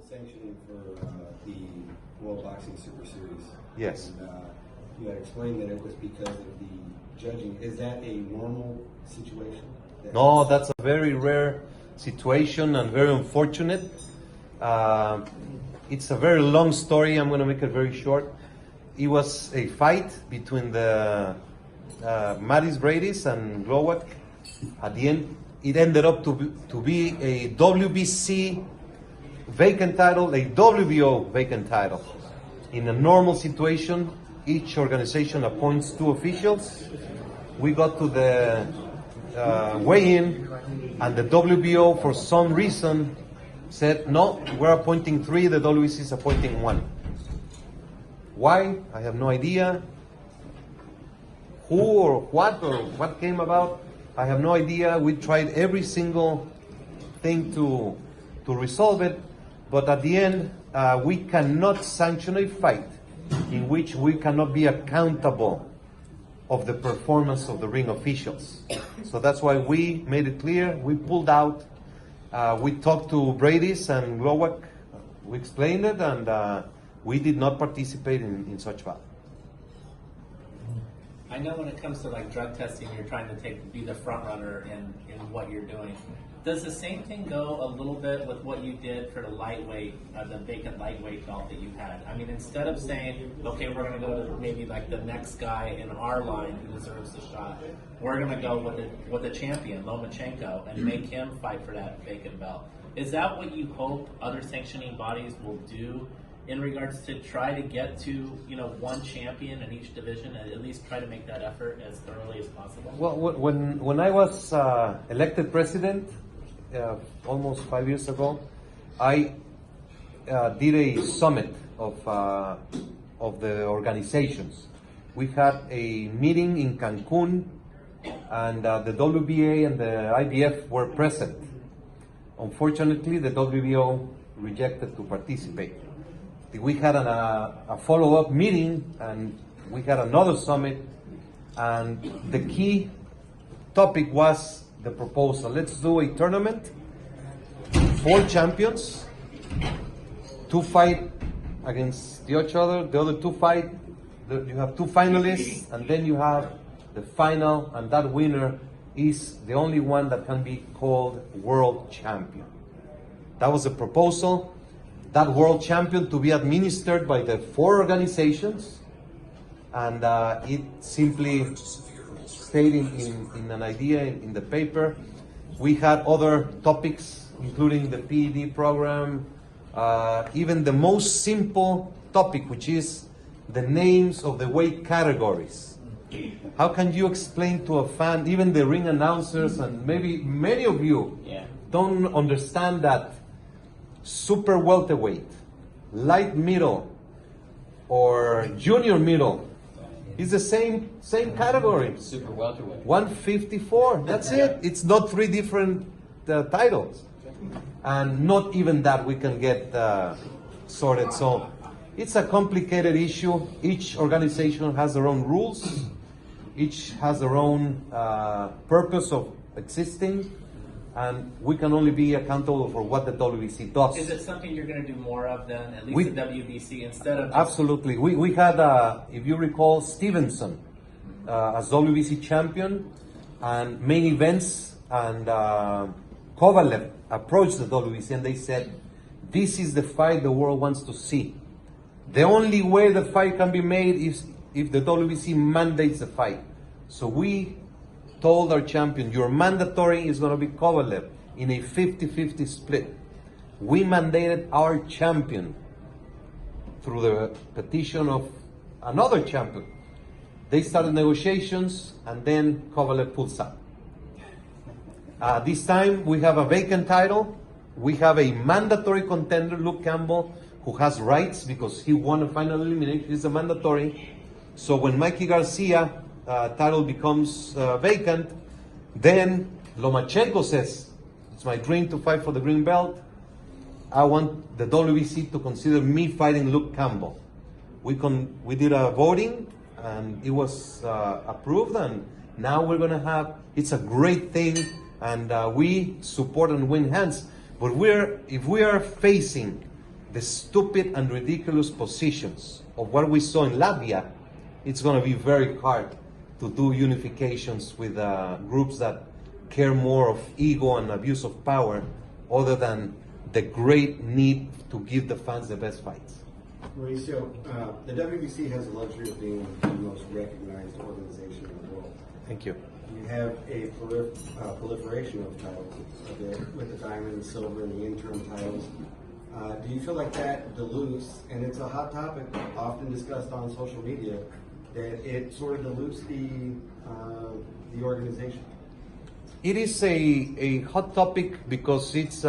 sanctioning for the World Boxing Super Series. Yes. And, you had explained that it was because of the judging. Is that a normal situation? No, that's a very rare situation and very unfortunate. It's a very long story. I'm going to make it very short. It was a fight between the Mattis Brady's and Glowacz. At the end, it ended up to be a WBC vacant title, a WBO vacant title. In a normal situation, each organization appoints 2 officials. We got to the weigh-in, and the WBO, for some reason, said, no, we're appointing 3, the WBC is appointing 1. Why? I have no idea. Who or what came about, I have no idea. We tried every single thing to resolve it, but at the end, we cannot sanction a fight in which we cannot be accountable of the performance of the ring officials. So that's why we made it clear. We pulled out. We talked to Brady's and Glowacz. We explained it, and we did not participate in such battle. I know when it comes to like drug testing, you're trying to be the front runner in what you're doing. Does the same thing go a little bit with what you did for the lightweight, the vacant lightweight belt that you had? I mean, instead of saying, okay, we're going to go to maybe like the next guy in our line who deserves the shot, we're going to go with the champion, Lomachenko, and make him fight for that vacant belt. Is that what you hope other sanctioning bodies will do in regards to try to get to, one champion in each division, and at least try to make that effort as thoroughly as possible? Well, when I was elected president, almost 5 years ago, I did a summit of the organizations. We had a meeting in Cancun, and the WBA and the IBF were present. Unfortunately, the WBO rejected to participate. We had a follow-up meeting, and we had another summit, and the key topic was the proposal. Let's do a tournament, 4 champions, 2 fight against each other, the other 2 fight, you have 2 finalists, and then you have the final, and that winner is the only one that can be called world champion. That was a proposal. That world champion to be administered by the 4 organizations, and it simply stayed in an idea in the paper. We had other topics, including the PED program, even the most simple topic, which is the names of the weight categories. How can you explain to a fan, even the ring announcers, and maybe many of you don't understand that super welterweight, light middle, or junior middle is the same category. Super welterweight. 154. That's it. It's not 3 different titles, and not even that we can get sorted. So it's a complicated issue. Each organization has their own rules. Each has their own purpose of existing. And we can only be accountable for what the WBC does. Is it something you're going to do more of then, at least the WBC, instead of... Absolutely. We had, if you recall, Stevenson as WBC champion, and main events, and Kovalev approached the WBC and they said, this is the fight the world wants to see. The only way the fight can be made is if the WBC mandates the fight. So we told our champion, your mandatory is going to be Kovalev in a 50-50 split. We mandated our champion through the petition of another champion. They started negotiations, and then Kovalev pulls out. This time we have a vacant title. We have a mandatory contender, Luke Campbell, who has rights because he won a final elimination. He's a mandatory. So when Mikey Garcia title becomes vacant, then Lomachenko says, it's my dream to fight for the green belt. I want the WBC to consider me fighting Luke Campbell. We did a voting, and it was approved, and now we're going to have, it's a great thing, and we support and win hands. But if we are facing the stupid and ridiculous positions of what we saw in Latvia, it's going to be very hard to do unifications with groups that care more of ego and abuse of power other than the great need to give the fans the best fights. Mauricio, the WBC has the luxury of being the most recognized organization in the world. Thank you. You have a proliferation of titles with the diamond, the silver, and the interim titles. Do you feel like that dilutes, and it's a hot topic often discussed on social media, that it sort of dilutes the organization? It is a hot topic because it's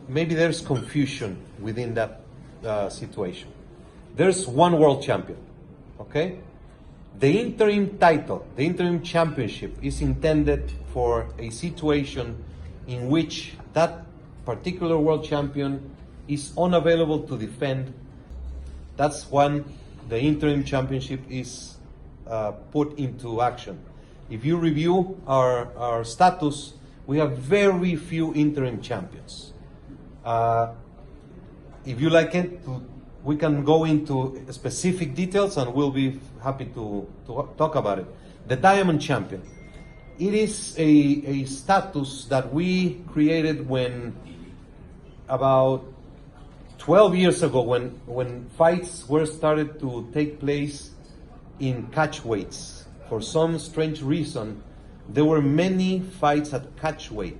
maybe there's confusion within that situation. There's one world champion, okay? The interim title, the interim championship is intended for a situation in which that particular world champion is unavailable to defend. That's when the interim championship is put into action. If you review our status, we have very few interim champions. If you like it, we can go into specific details and we'll be happy to talk about it. The Diamond Champion. It is a status that we created when about 12 years ago when fights were started to take place in catch weights. For some strange reason, there were many fights at catch weight,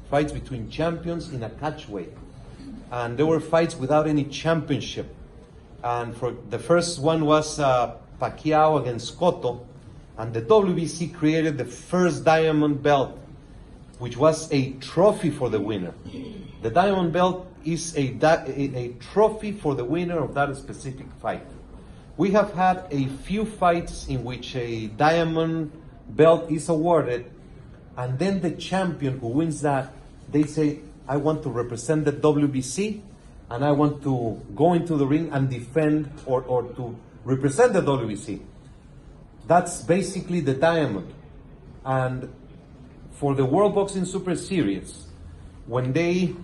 fights between champions in a catch weight. And there were fights without any championship. And for the first one was Pacquiao against Cotto. And the WBC created the first diamond belt, which was a trophy for the winner. The diamond belt is a trophy for the winner of that specific fight. We have had a few fights in which a diamond belt is awarded, and then the champion who wins that, they say, I want to represent the WBC, and I want to go into the ring and defend or to represent the WBC. That's basically the diamond. And for the World Boxing Super Series, when they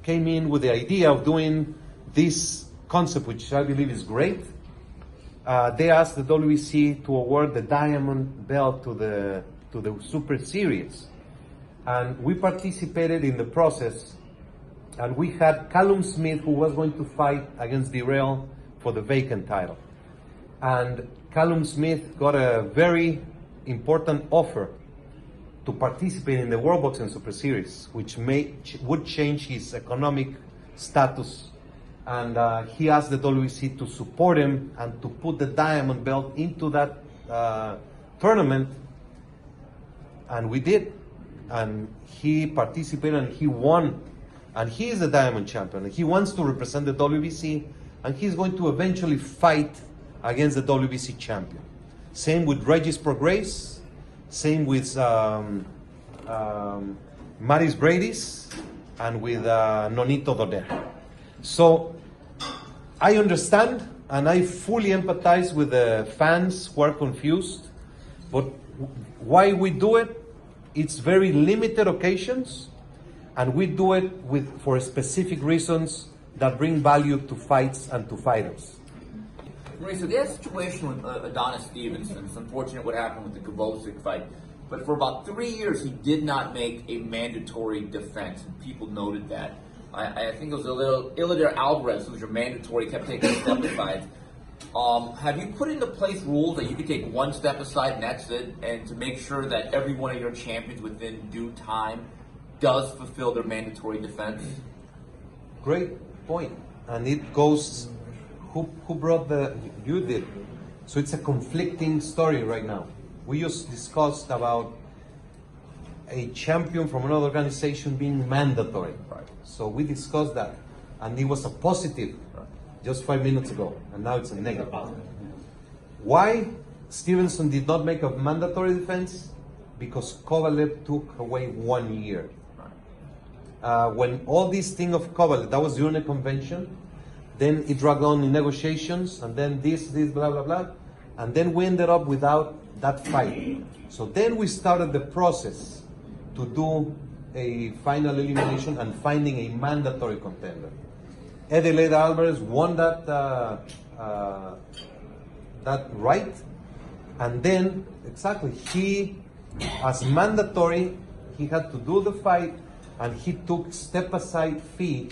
came in with the idea of doing this concept, which I believe is great, they asked the WBC to award the diamond belt to the Super Series. And we participated in the process, and we had Callum Smith, who was going to fight against Dirrell for the vacant title. And Callum Smith got a very important offer to participate in the World Boxing Super Series, which would change his economic status. And he asked the WBC to support him and to put the diamond belt into that tournament. And we did. And he participated and he won. And he is a diamond champion. He wants to represent the WBC, and he's going to eventually fight against the WBC champion. Same with Regis Prograis. Same with Maris Bradis and with Nonito Doder. So I understand and I fully empathize with the fans who are confused. But why we do it? It's very limited occasions, and we do it for specific reasons that bring value to fights and to fighters. Mauricio, the situation with Adonis Stevenson, it's unfortunate what happened with the Gavosic fight, but for about 3 years he did not make a mandatory defense, and people noted that. I think it was Illider Alvarez, who was your mandatory, kept taking a step aside. Have you put into place rules that you can take one step aside and that's it, and to make sure that every one of your champions within due time does fulfill their mandatory defense? Great point. And it goes, who brought you did. So it's a conflicting story right now. We just discussed about a champion from another organization being mandatory. Right. So we discussed that, and it was a positive just 5 minutes ago, and now it's a negative. Why Stevenson did not make a mandatory defense? Because Kovalev took away 1 year. When all this thing of Kovalev, that was during the convention, then it dragged on in negotiations, and then this, blah, blah, blah, and then we ended up without that fight. So then we started the process to do a final elimination and finding a mandatory contender. Edeleda Alvarez won that right, and then exactly he, as mandatory, he had to do the fight, and he took step-aside fee,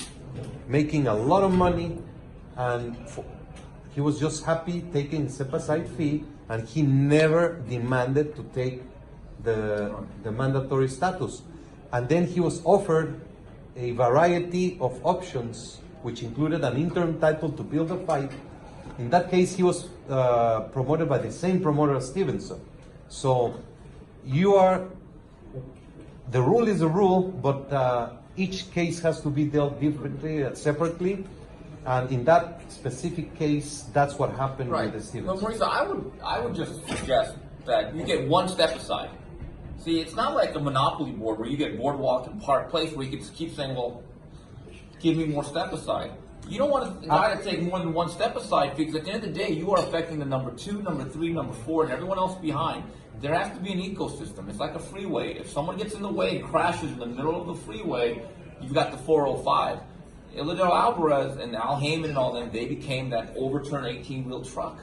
making a lot of money, and he was just happy taking step-aside fee, and he never demanded to take the mandatory status. And then he was offered a variety of options, which included an interim title to build a fight. In that case, he was promoted by the same promoter as Stevenson. So the rule is a rule, but each case has to be dealt differently, separately. And in that specific case, that's what happened with the Stevenson. But Mauricio, I would just suggest that you get one step aside. See, it's not like a monopoly board where you get Boardwalk and Park Place where you can just keep saying, well, give me more step aside. You don't want to guy to take more than one step aside, because at the end of the day, you are affecting the number 2, number 3, number 4, and everyone else behind. There has to be an ecosystem. It's like a freeway. If someone gets in the way and crashes in the middle of the freeway, you've got the 405. Edeleda Alvarez and Al Heyman and all them, they became that overturned 18-wheel truck.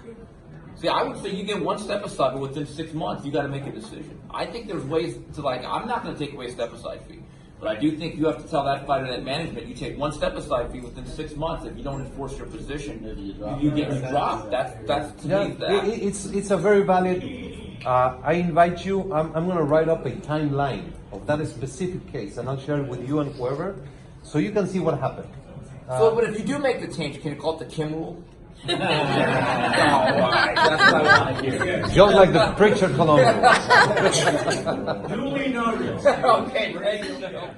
See, I would say you get one step aside, but within 6 months, you got to make a decision. I think there's ways to, like, I'm not going to take away a step aside fee, but I do think you have to tell that fighter, that management, you take one step aside fee within 6 months. If you don't enforce your position, you get dropped. That's to me that. It's a very valid. I invite you. I'm going to write up a timeline of that specific case, and I'll share it with you and whoever, so you can see what happened. But if you do make the change, can you call it the Kim rule? No, right. That's what I want to hear. Just like the Pritchard Colombo. Duly noted. Okay, ready to go.